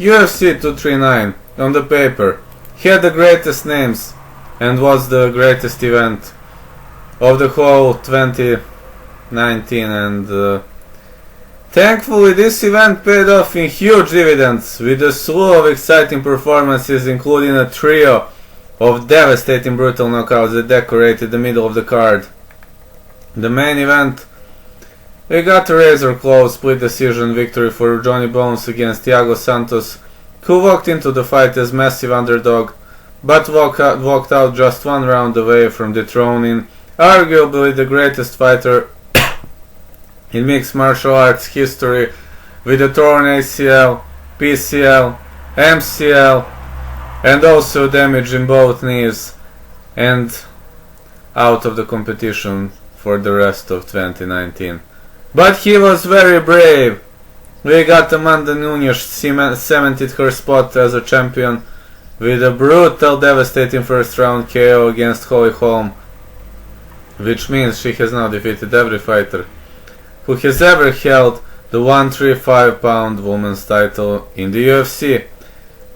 UFC 239 on the paper had the greatest names and was the greatest event of the whole 2019, and thankfully this event paid off in huge dividends with a slew of exciting performances, including a trio of devastating brutal knockouts that decorated the middle of the card. The main event, we got a razor close split decision victory for Johnny Bones against Thiago Santos, who walked into the fight as massive underdog, but walked out just one round away from dethroning arguably the greatest fighter in mixed martial arts history, with a torn ACL, PCL, MCL, and also damage in both knees, and out of the competition for the rest of 2019. But he was very brave. We got Amanda Nunes cemented her spot as a champion with a brutal, devastating first round KO against Holly Holm, which means she has now defeated every fighter who has ever held the 135-pound women's title in the UFC.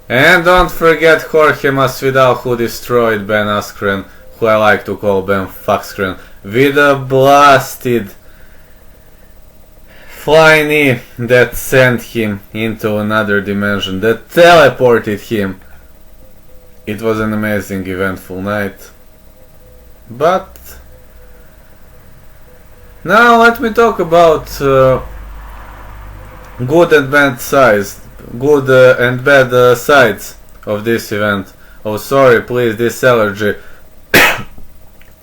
And don't forget Jorge Masvidal, who destroyed Ben Askren, who I like to call Ben Fuckskren, with a blasted flying knee that sent him into another dimension, that teleported him. It was an amazing, eventful night. But now let me talk about good and bad sides, and bad sides of this event. Oh, sorry, please, this allergy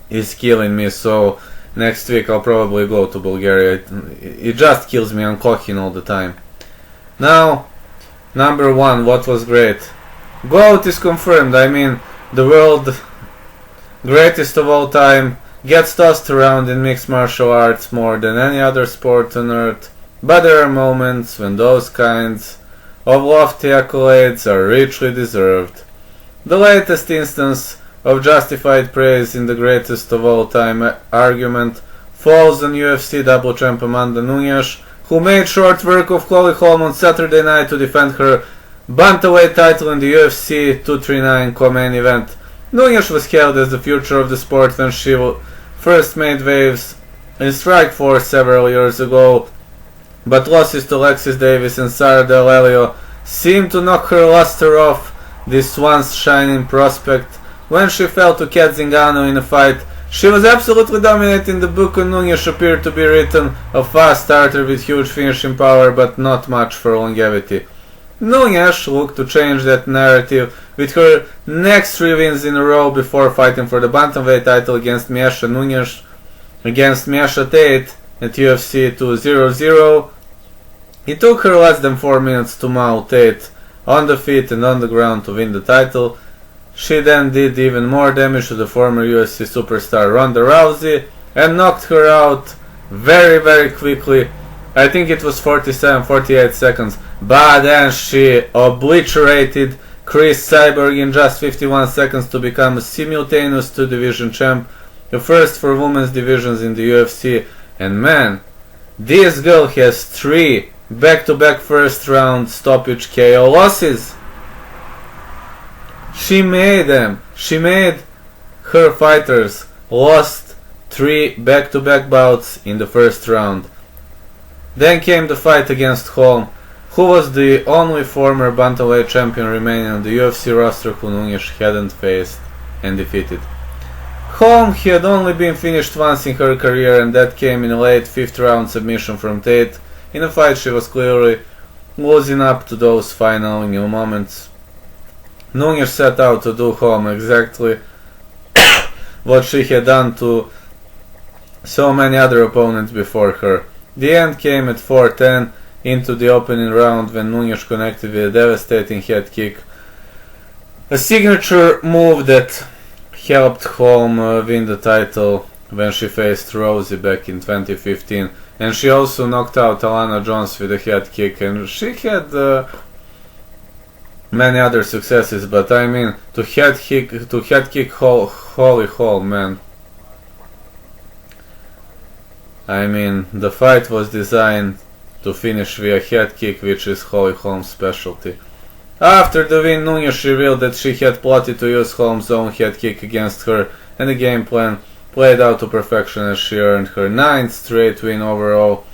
is killing me, so next week I'll probably go to Bulgaria. It just kills me. I'm coughing all the time. Now, number one, what was great? GOAT is confirmed. I mean, the world greatest of all time gets tossed around in mixed martial arts more than any other sport on earth. But there are moments when those kinds of lofty accolades are richly deserved. The latest instance of justified praise in the greatest of all time argument falls on UFC double champ Amanda Nunes, who made short work of Holly Holm on Saturday night to defend her bantamweight title in the UFC 239 co-main event. Nunes was hailed as the future of the sport when she first made waves in Strikeforce several years ago, but losses to Alexis Davis and Sara Del Elio seemed to knock her luster off this once shining prospect. When she fell to Kat Zingano in a fight, she was absolutely dominating the book, and Nunes appeared to be written a fast starter with huge finishing power but not much for longevity. Nunes looked to change that narrative with her next 3 wins in a row before fighting for the bantamweight title against Miesha Tate at UFC 200. It took her less than 4 minutes to maul Tate on the feet and on the ground to win the title. She then did even more damage to the former UFC superstar Ronda Rousey and knocked her out very, very quickly. I think it was 47-48 seconds, but then she obliterated Chris Cyborg in just 51 seconds to become a simultaneous 2-division champ, the first for women's divisions in the UFC. And man, this girl has 3 back-to-back first round stoppage KO losses. She made them. She made her fighters lost 3 back-to-back bouts in the first round. Then came the fight against Holm, who was the only former bantamweight champion remaining on the UFC roster who Nunes hadn't faced and defeated. Holm had only been finished once in her career, and that came in a late 5th round submission from Tate in a fight she was clearly losing up to those final new moments. Nunes set out to do Holm exactly what she had done to so many other opponents before her. The end came at 4:10 into the opening round when Nunes connected with a devastating head kick, a signature move that helped Holm win the title when she faced Rousey back in 2015, and she also knocked out Alana Jones with a head kick, and she had many other successes, but I mean, to head kick Holly Holm, man. I mean, the fight was designed to finish via head kick, which is Holly Holm's specialty. After the win, Nunes revealed that she had plotted to use Holmes' own head kick against her, and the game plan played out to perfection as she earned her 9th straight win overall,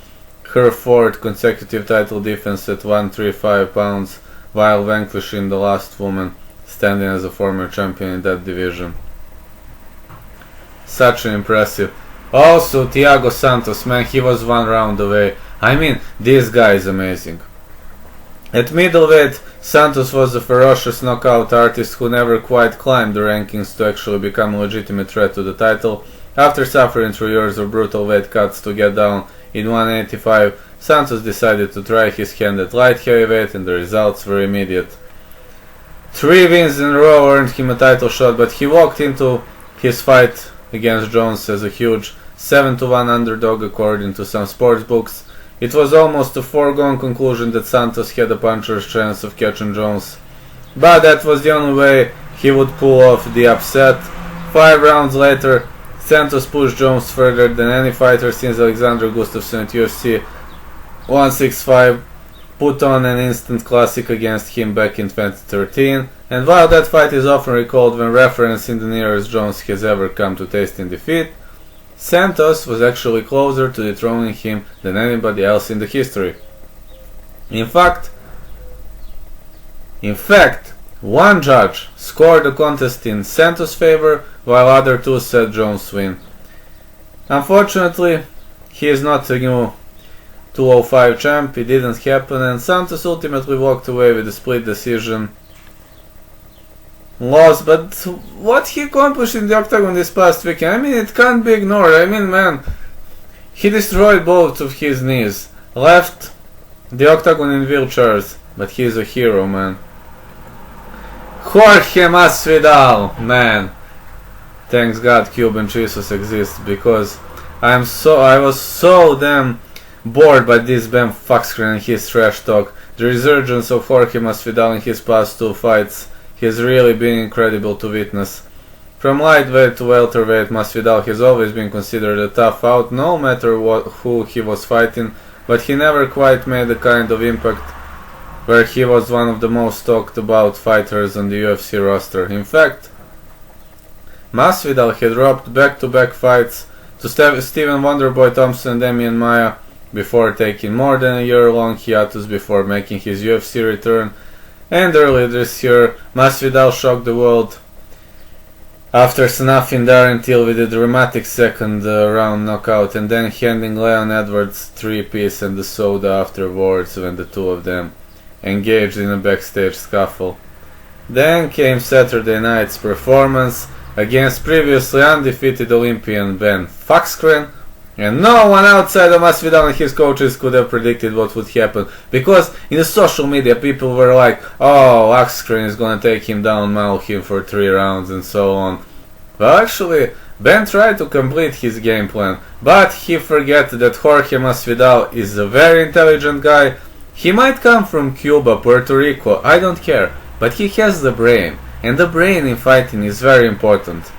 her 4th consecutive title defense at 135 pounds, while vanquishing the last woman standing as a former champion in that division. Such an impressive. Also, Thiago Santos, man, he was 1 round away. I mean, this guy is amazing. At middleweight, Santos was a ferocious knockout artist who never quite climbed the rankings to actually become a legitimate threat to the title. After suffering through years of brutal weight cuts to get down in 185, Santos decided to try his hand at light heavyweight, and the results were immediate. 3 wins in a row earned him a title shot, but he walked into his fight against Jones as a huge 7-1 underdog according to some sports books. It was almost a foregone conclusion that Santos had a puncher's chance of catching Jones, but that was the only way he would pull off the upset. 5 rounds later, Santos pushed Jones further than any fighter since Alexander Gustafsson at UFC 165 put on an instant classic against him back in 2013, and while that fight is often recalled when referencing the nearest Jones has ever come to tasting defeat, Santos was actually closer to dethroning him than anybody else in the history. In fact, one judge scored the contest in Santos' favor, while other 2 said Jones win. Unfortunately, he is not a new 205 champ, it didn't happen, and Santos ultimately walked away with a split decision loss. But what he accomplished in the octagon this past weekend, I mean, it can't be ignored. I mean, man, he destroyed both of his knees, left the octagon in wheelchairs, but he's a hero, man. Jorge Masvidal, man. Thanks God Cuban Jesus exists, because I was so damn bored by this Ben fuckscreen and his trash talk. The resurgence of Jorge Masvidal in his past 2 fights has really been incredible to witness. From lightweight to welterweight, Masvidal has always been considered a tough out, no matter who he was fighting, but he never quite made the kind of impact where he was one of the most talked about fighters on the UFC roster. In fact, Masvidal had dropped back-to-back fights to Steven Wonderboy Thompson and Damian Maia before taking more than a year-long hiatus before making his UFC return, and earlier this year, Masvidal shocked the world after snuffing Darren Till with a dramatic second round knockout and then handing Leon Edwards 3-piece and the soda afterwards when the 2 of them engaged in a backstage scuffle. Then came Saturday night's performance against previously undefeated Olympian Ben Fuckscreen, and no one outside of Masvidal and his coaches could have predicted what would happen, because in the social media people were like, oh, Fuckscreen is gonna take him down, maul him for 3 rounds and so on. Well, actually, Ben tried to complete his game plan, but he forgot that Jorge Masvidal is a very intelligent guy. He might come from Cuba, Puerto Rico, I don't care, but he has the brain, and the brain in fighting is very important.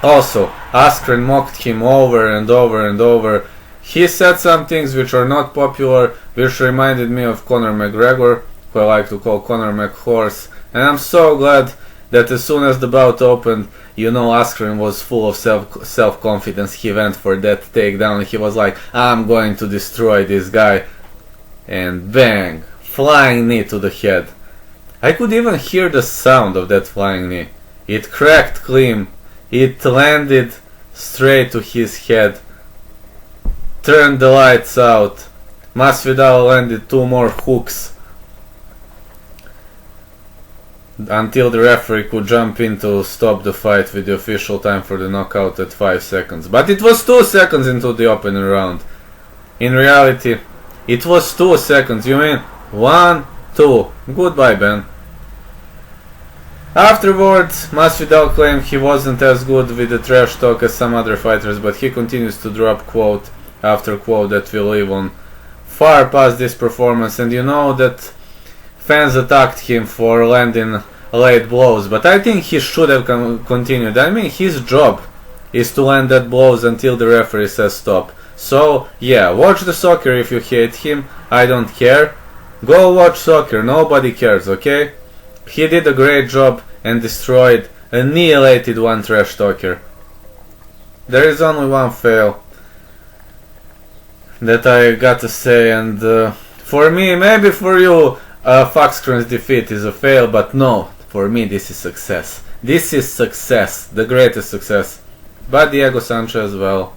Also, Askren mocked him over and over and over. He said some things which are not popular, which reminded me of Conor McGregor, who I like to call Conor McHorse, and I'm so glad that as soon as the bout opened, you know, Askren was full of self-confidence. He went for that takedown, he was like, I'm going to destroy this guy. And bang, flying knee to the head. I could even hear the sound of that flying knee. It cracked clean. It landed straight to his head. Turned the lights out. Masvidal landed 2 more hooks until the referee could jump in to stop the fight with the official time for the knockout at 5 seconds. But it was 2 seconds into the opening round. In reality, it was 2 seconds. You mean 1, 2. Goodbye, Ben. Afterwards, Masvidal claimed he wasn't as good with the trash talk as some other fighters, but he continues to drop quote after quote that will live on far past this performance, and you know that fans attacked him for landing late blows, but I think he should have continued. I mean, his job is to land that blows until the referee says stop. So, yeah, watch the soccer if you hate him, I don't care, Go watch soccer, nobody cares, okay? He did a great job and destroyed, annihilated one trash talker. There is only one fail that I gotta say, and for me, maybe for you, Foxcrone's defeat is a fail, but no, for me this is success. This is success, the greatest success. But Diego Sanchez, well,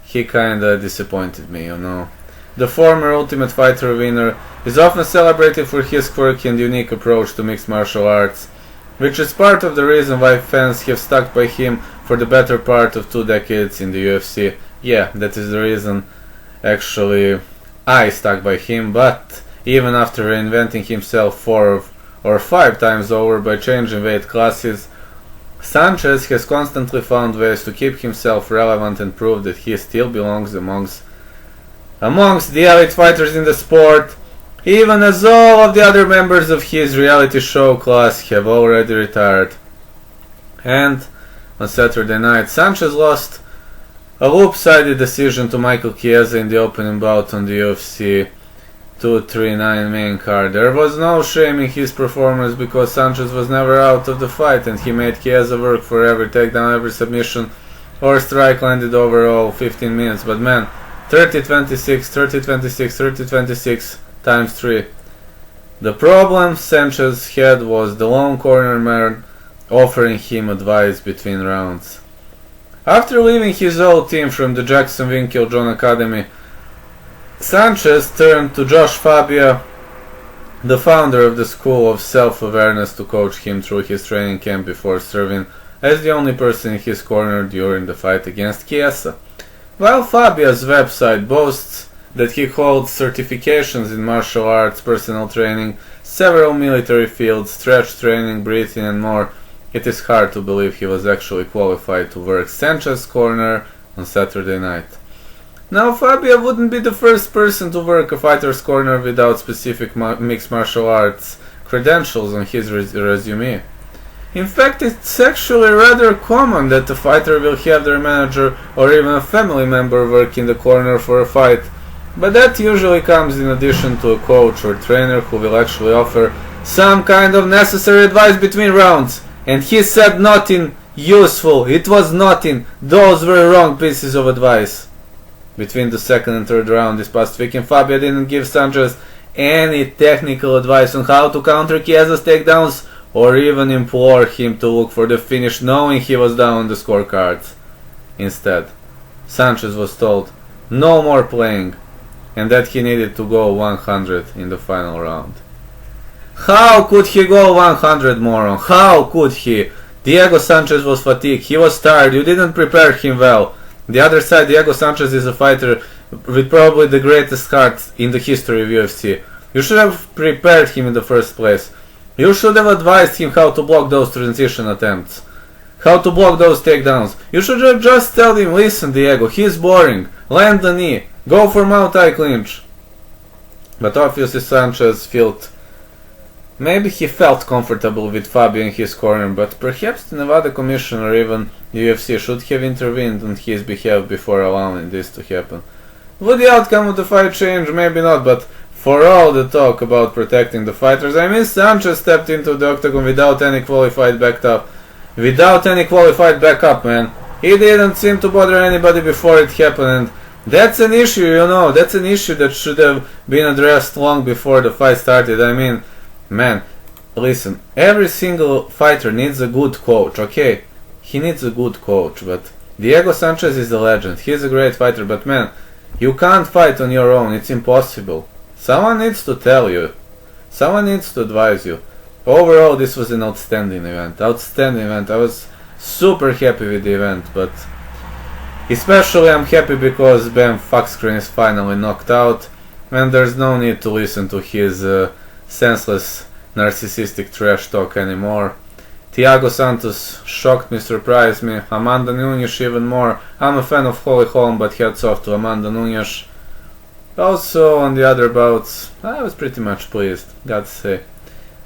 he kinda disappointed me, you know. The former Ultimate Fighter winner is often celebrated for his quirky and unique approach to mixed martial arts, which is part of the reason why fans have stuck by him for the better part of 2 decades in the UFC. Yeah, that is the reason actually I stuck by him, but even after reinventing himself 4 or 5 times over by changing weight classes, Sanchez has constantly found ways to keep himself relevant and prove that he still belongs amongst the elite fighters in the sport, even as all of the other members of his reality show class have already retired. And on Saturday night, Sanchez lost a lopsided decision to Michael Chiesa in the opening bout on the UFC 239 main card. There was no shaming his performance because Sanchez was never out of the fight and he made Chiesa work for every takedown, every submission or strike landed overall 15 minutes. But man, 30-26, 30-26, 30-26 times 3. The problem Sanchez had was the lone corner man offering him advice between rounds. After leaving his old team from the Jackson Winkeljohn Academy, Sanchez turned to Josh Fabia, the founder of the School of Self-Awareness, to coach him through his training camp before serving as the only person in his corner during the fight against Chiesa. While Fabia's website boasts that he holds certifications in martial arts, personal training, several military fields, stretch training, breathing and more, it is hard to believe he was actually qualified to work Sanchez's corner on Saturday night. Now, Fabia wouldn't be the first person to work a fighter's corner without specific mixed martial arts credentials on his resume. In fact, it's actually rather common that a fighter will have their manager or even a family member work in the corner for a fight, but that usually comes in addition to a coach or trainer who will actually offer some kind of necessary advice between rounds. And he said nothing useful, it was nothing, those were wrong pieces of advice. Between the second and third round this past weekend, Fabia didn't give Sanchez any technical advice on how to counter Chiesa's takedowns or even implore him to look for the finish knowing he was down on the scorecards. Instead, Sanchez was told no more playing and that he needed to go 100 in the final round. How could he go 100, moron? How could he? Diego Sanchez was fatigued, he was tired, you didn't prepare him well. The other side, Diego Sanchez is a fighter with probably the greatest heart in the history of UFC. You should have prepared him in the first place. You should have advised him how to block those transition attempts. How to block those takedowns. You should have just told him, listen Diego, he's boring. Land the knee. Go for Mount-I clinch. But obviously Sanchez felt... Maybe he felt comfortable with Fabio in his corner, but perhaps the Nevada Commission or even the UFC should have intervened on his behalf before allowing this to happen. Would the outcome of the fight change? Maybe not, but for all the talk about protecting the fighters, I mean Sanchez stepped into the octagon without any qualified backup. Without any qualified backup, man. He didn't seem to bother anybody before it happened, and that's an issue, you know, that's an issue that should have been addressed long before the fight started. I mean, man, listen, every single fighter needs a good coach, okay? He needs a good coach, but Diego Sanchez is a legend, he's a great fighter, but man, you can't fight on your own, it's impossible. Someone needs to tell you, someone needs to advise you. Overall, this was an outstanding event, I was super happy with the event, but especially I'm happy because Ben Foxcrone is finally knocked out, and there's no need to listen to his senseless narcissistic trash talk anymore. Thiago Santos shocked me, surprised me. Amanda Nunes even more. I'm a fan of Holly Holm, but hats off to Amanda Nunes. Also on the other bouts, I was pretty much pleased, gotta say.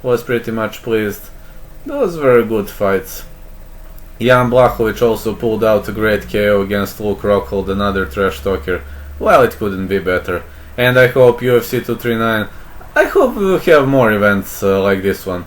Was pretty much pleased. Those were good fights. Jan Blachowicz also pulled out a great KO against Luke Rockhold, another trash talker. Well, it couldn't be better. And I hope UFC 239 I hope we will have more events like this one.